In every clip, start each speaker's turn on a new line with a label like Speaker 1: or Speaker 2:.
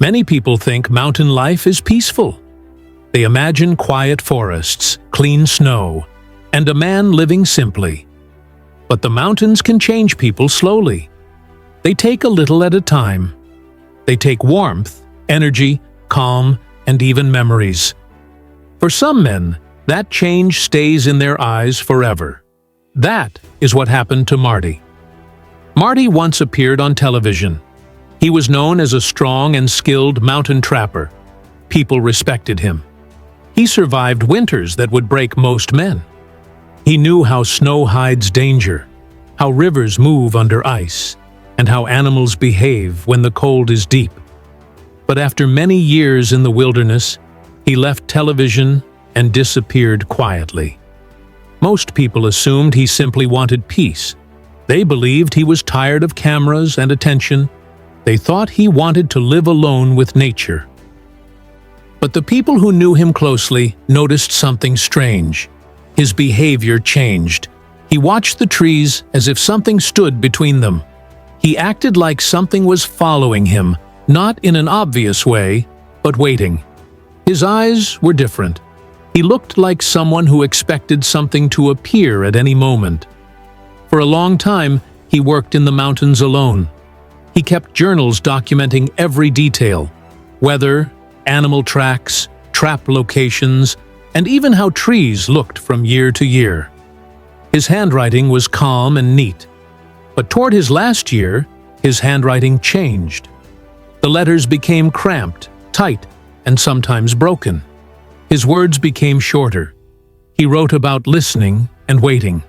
Speaker 1: Many people think mountain life is peaceful. They imagine quiet forests, clean snow, and a man living simply. But the mountains can change people slowly. They take a little at a time. They take warmth, energy, calm, and even memories. For some men, that change stays in their eyes forever. That is what happened to Marty. Marty once appeared on television. He was known as a strong and skilled mountain trapper. People respected him. He survived winters that would break most men. He knew how snow hides danger, how rivers move under ice, and how animals behave when the cold is deep. But after many years in the wilderness, he left television and disappeared quietly. Most people assumed he simply wanted peace. They believed he was tired of cameras and attention. They thought he wanted to live alone with nature. But the people who knew him closely noticed something strange. His behavior changed. He watched the trees as if something stood between them. He acted like something was following him, not in an obvious way, but waiting. His eyes were different. He looked like someone who expected something to appear at any moment. For a long time, he worked in the mountains alone. He kept journals documenting every detail: weather, animal tracks, trap locations, and even how trees looked from year to year. His handwriting was calm and neat. But toward his last year, his handwriting changed. The letters became cramped, tight, and sometimes broken. His words became shorter. He wrote about listening and waiting.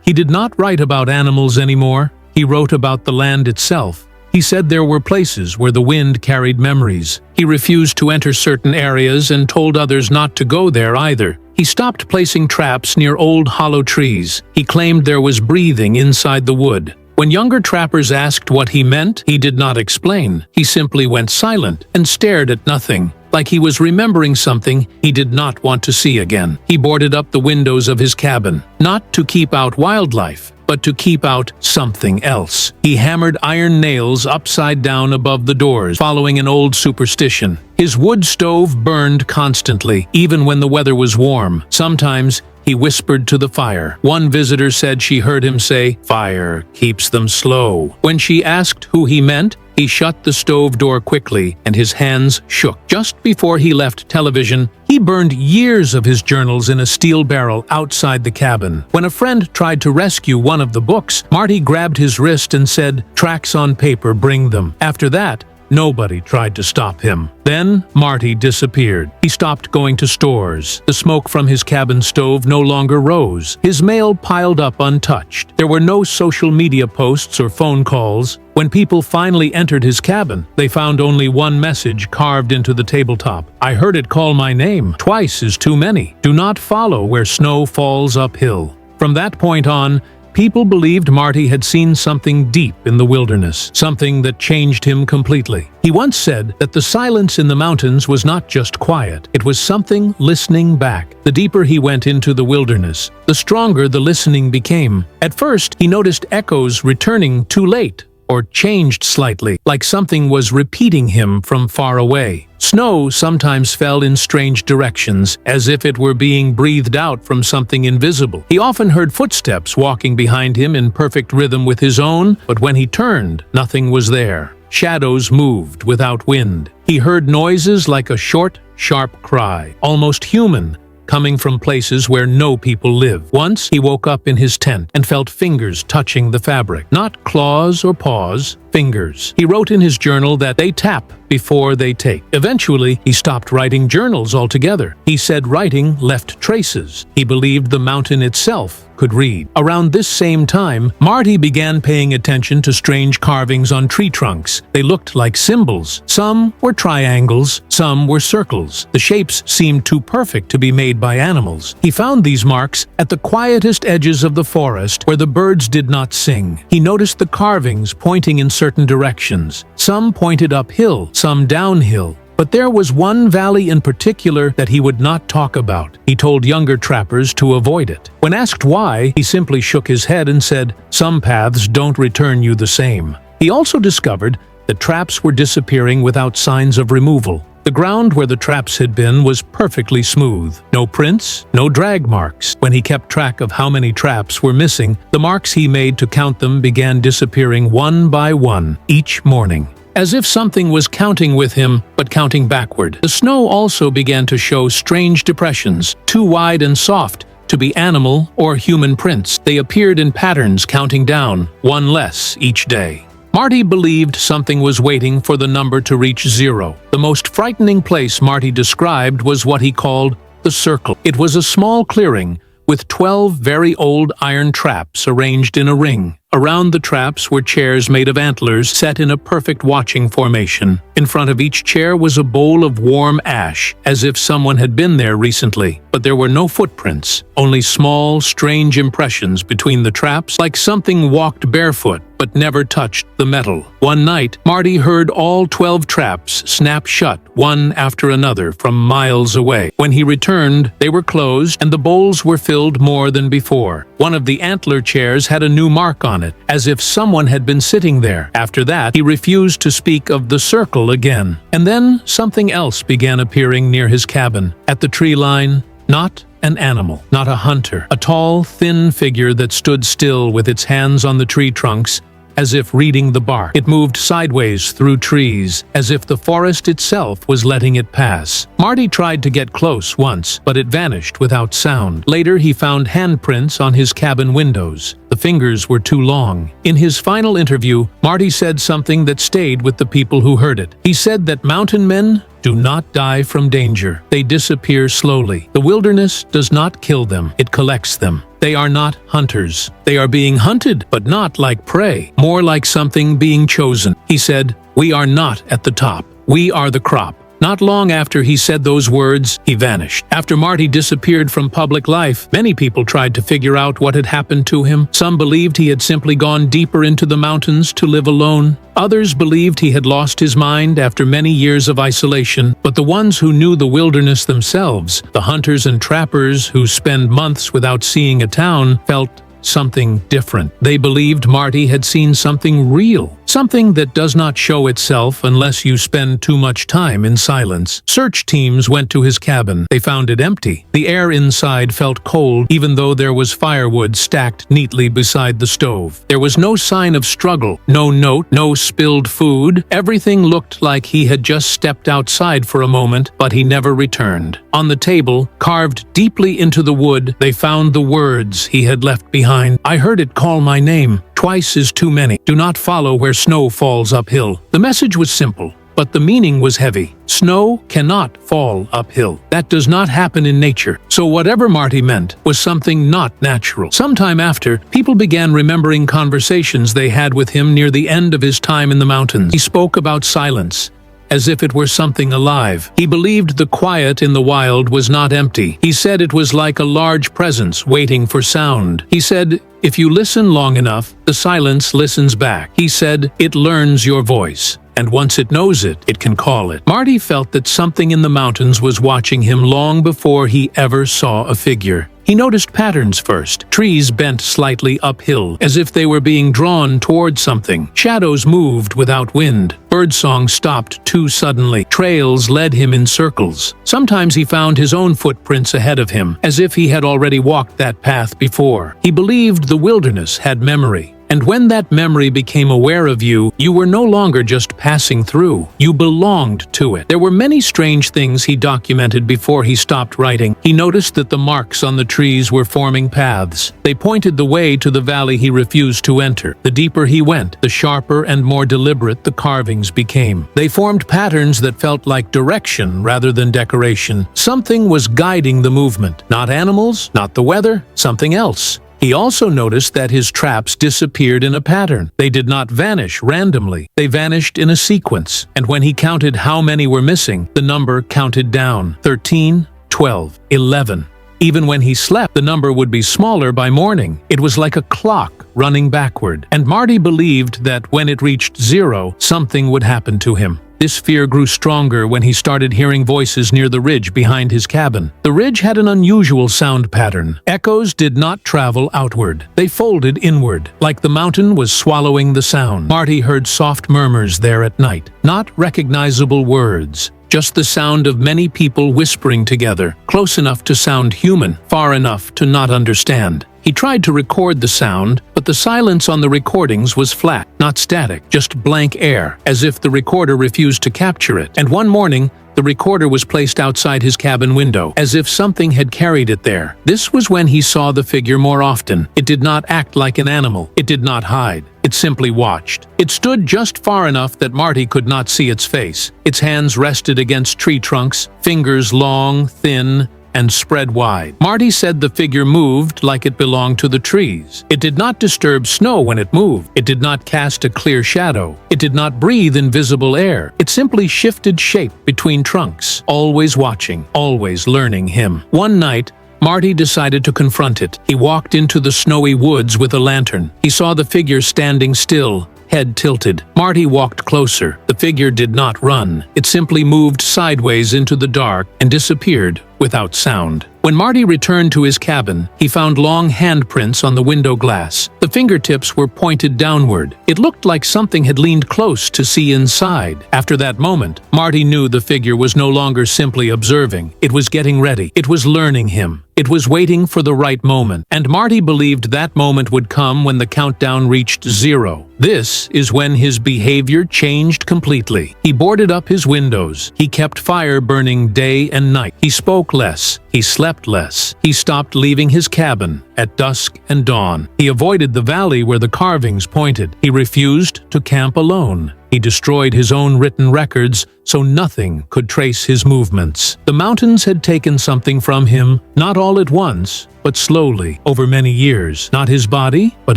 Speaker 1: He did not write about animals anymore. He wrote about the land itself. He said there were places where the wind carried memories. He refused to enter certain areas and told others not to go there either. He stopped placing traps near old hollow trees. He claimed there was breathing inside the wood. When younger trappers asked what he meant, he did not explain. He simply went silent and stared at nothing, like he was remembering something he did not want to see again. He boarded up the windows of his cabin, not to keep out wildlife, but to keep out something else. He hammered iron nails upside down above the doors, following an old superstition. His wood stove burned constantly, even when the weather was warm. Sometimes he whispered to the fire. One visitor said she heard him say, "Fire keeps them slow." When she asked who he meant, he shut the stove door quickly and his hands shook. Just before he left television, he burned years of his journals in a steel barrel outside the cabin. When a friend tried to rescue one of the books, Marty grabbed his wrist and said, "Tracks on paper, bring them." After that, nobody tried to stop him. Then Marty disappeared. He stopped going to stores. The smoke from his cabin stove no longer rose. His mail piled up untouched. There were no social media posts or phone calls. When people finally entered his cabin, they found only one message carved into the tabletop. "I heard it call my name. Twice is too many. Do not follow where snow falls uphill." From that point on, people believed Marty had seen something deep in the wilderness, something that changed him completely. He once said that the silence in the mountains was not just quiet, it was something listening back. The deeper he went into the wilderness, the stronger the listening became. At first, he noticed echoes returning too late, or changed slightly, like something was repeating him from far away. Snow sometimes fell in strange directions, as if it were being breathed out from something invisible. He often heard footsteps walking behind him in perfect rhythm with his own, but when he turned, nothing was there. Shadows moved without wind. He heard noises like a short, sharp cry, almost human, coming from places where no people live. Once, he woke up in his tent and felt fingers touching the fabric. Not claws or paws, fingers. He wrote in his journal that they tap before they take. Eventually, he stopped writing journals altogether. He said writing left traces. He believed the mountain itself could read. Around this same time, Marty began paying attention to strange carvings on tree trunks. They looked like symbols. Some were triangles, some were circles. The shapes seemed too perfect to be made by animals. He found these marks at the quietest edges of the forest where the birds did not sing. He noticed the carvings pointing in certain directions. Some pointed uphill, some downhill. But there was one valley in particular that he would not talk about. He told younger trappers to avoid it. When asked why, he simply shook his head and said, "Some paths don't return you the same." He also discovered The traps were disappearing without signs of removal. The ground where the traps had been was perfectly smooth. No prints, no drag marks. When he kept track of how many traps were missing, the marks he made to count them began disappearing one by one each morning. As if something was counting with him, but counting backward. The snow also began to show strange depressions, too wide and soft to be animal or human prints. They appeared in patterns counting down, one less each day. Marty believed something was waiting for the number to reach 0. The most frightening place Marty described was what he called the circle. It was a small clearing with 12 very old iron traps arranged in a ring. Around the traps were chairs made of antlers set in a perfect watching formation. In front of each chair was a bowl of warm ash, as if someone had been there recently. But there were no footprints, only small, strange impressions between the traps, like something walked barefoot but never touched the metal. One night, Marty heard all 12 traps snap shut, one after another, from miles away. When he returned, they were closed and the bowls were filled more than before. One of the antler chairs had a new mark on it, as if someone had been sitting there. After that, he refused to speak of the circle again. And then something else began appearing near his cabin. At the tree line, not an animal, not a hunter. A tall, thin figure that stood still with its hands on the tree trunks, as if reading the bark. It moved sideways through trees, as if the forest itself was letting it pass. Marty tried to get close once, but it vanished without sound. Later, he found handprints on his cabin windows. The fingers were too long. In his final interview, Marty said something that stayed with the people who heard it. He said that mountain men do not die from danger. They disappear slowly. The wilderness does not kill them, it collects them. They are not hunters. They are being hunted, but not like prey, more like something being chosen. He said, "We are not at the top. We are the crop." Not long after he said those words, he vanished. After Marty disappeared from public life, many people tried to figure out what had happened to him. Some believed he had simply gone deeper into the mountains to live alone. Others believed he had lost his mind after many years of isolation. But the ones who knew the wilderness themselves, the hunters and trappers who spend months without seeing a town, felt something different. They believed Marty had seen something real, something that does not show itself unless you spend too much time in silence. Search teams went to his cabin. They found it empty. The air inside felt cold, even though there was firewood stacked neatly beside the stove. There was no sign of struggle, no note, no spilled food. Everything looked like he had just stepped outside for a moment, but he never returned. On the table, carved deeply into the wood, they found the words he had left behind. "I heard it call my name. Twice is too many. Do not follow where snow falls uphill." The message was simple, but the meaning was heavy. Snow cannot fall uphill. That does not happen in nature. So whatever Marty meant was something not natural. Sometime after, people began remembering conversations they had with him near the end of his time in the mountains. He spoke about silence, as if it were something alive. He believed the quiet in the wild was not empty. He said it was like a large presence waiting for sound. He said, if you listen long enough, the silence listens back. He said, it learns your voice, and once it knows it, it can call it. Marty felt that something in the mountains was watching him long before he ever saw a figure. He noticed patterns first. Trees bent slightly uphill, as if they were being drawn toward something. Shadows moved without wind. Birdsong stopped too suddenly. Trails led him in circles. Sometimes he found his own footprints ahead of him, as if he had already walked that path before. He believed the wilderness had memory. And when that memory became aware of you, you were no longer just passing through. You belonged to it. There were many strange things he documented before he stopped writing. He noticed that the marks on the trees were forming paths. They pointed the way to the valley he refused to enter. The deeper he went, the sharper and more deliberate the carvings became. They formed patterns that felt like direction rather than decoration. Something was guiding the movement. Not animals, not the weather, something else. He also noticed that his traps disappeared in a pattern. They did not vanish randomly. They vanished in a sequence. And when he counted how many were missing, the number counted down. 13, 12, 11. Even when he slept, the number would be smaller by morning. It was like a clock running backward. And Marty believed that when it reached 0, something would happen to him. This fear grew stronger when he started hearing voices near the ridge behind his cabin. The ridge had an unusual sound pattern. Echoes did not travel outward. They folded inward, like the mountain was swallowing the sound. Marty heard soft murmurs there at night, not recognizable words. Just the sound of many people whispering together, close enough to sound human, far enough to not understand. He tried to record the sound, but the silence on the recordings was flat, not static, just blank air, as if the recorder refused to capture it. And one morning, the recorder was placed outside his cabin window, as if something had carried it there. This was when he saw the figure more often. It did not act like an animal. It did not hide. It simply watched. It stood just far enough that Marty could not see its face. Its hands rested against tree trunks, fingers long, thin, and spread wide. Marty said the figure moved like it belonged to the trees. It did not disturb snow when it moved. It did not cast a clear shadow. It did not breathe invisible air. It simply shifted shape between trunks, always watching, always learning him. One night, Marty decided to confront it. He walked into the snowy woods with a lantern. He saw the figure standing still, head tilted. Marty walked closer. The figure did not run. It simply moved sideways into the dark and disappeared without sound. When Marty returned to his cabin, he found long handprints on the window glass. The fingertips were pointed downward. It looked like something had leaned close to see inside. After that moment, Marty knew the figure was no longer simply observing. It was getting ready. It was learning him. It was waiting for the right moment. And Marty believed that moment would come when the countdown reached 0. This is when his behavior changed completely. He boarded up his windows. He kept fire burning day and night. He spoke less. He slept less. He stopped leaving his cabin at dusk and dawn. He avoided the valley where the carvings pointed. He refused to camp alone. He destroyed his own written records so nothing could trace his movements. The mountains had taken something from him, not all at once, but slowly, over many years. Not his body, but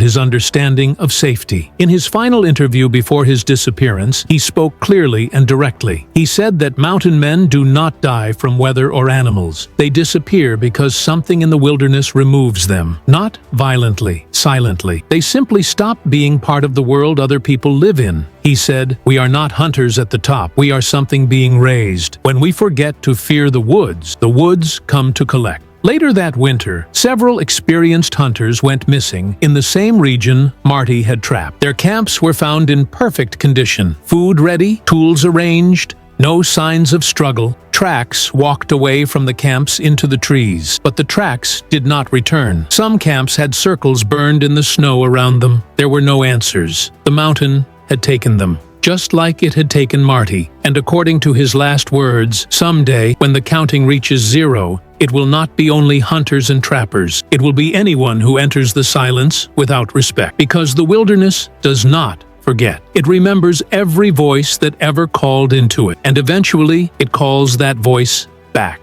Speaker 1: his understanding of safety. In his final interview before his disappearance, he spoke clearly and directly. He said that mountain men do not die from weather or animals. They disappear because something in the wilderness removes them. Not violently, silently. They simply stop being part of the world other people live in. He said, "We are not hunters at the top. We are something being raised. When we forget to fear the woods come to collect." Later that winter, several experienced hunters went missing in the same region Marty had trapped. Their camps were found in perfect condition. Food ready, tools arranged, no signs of struggle. Tracks walked away from the camps into the trees, but the tracks did not return. Some camps had circles burned in the snow around them. There were no answers. The mountain had taken them, just like it had taken Marty. And according to his last words, someday, when the counting reaches 0, it will not be only hunters and trappers. It will be anyone who enters the silence without respect. Because the wilderness does not forget. It remembers every voice that ever called into it, and eventually it calls that voice back.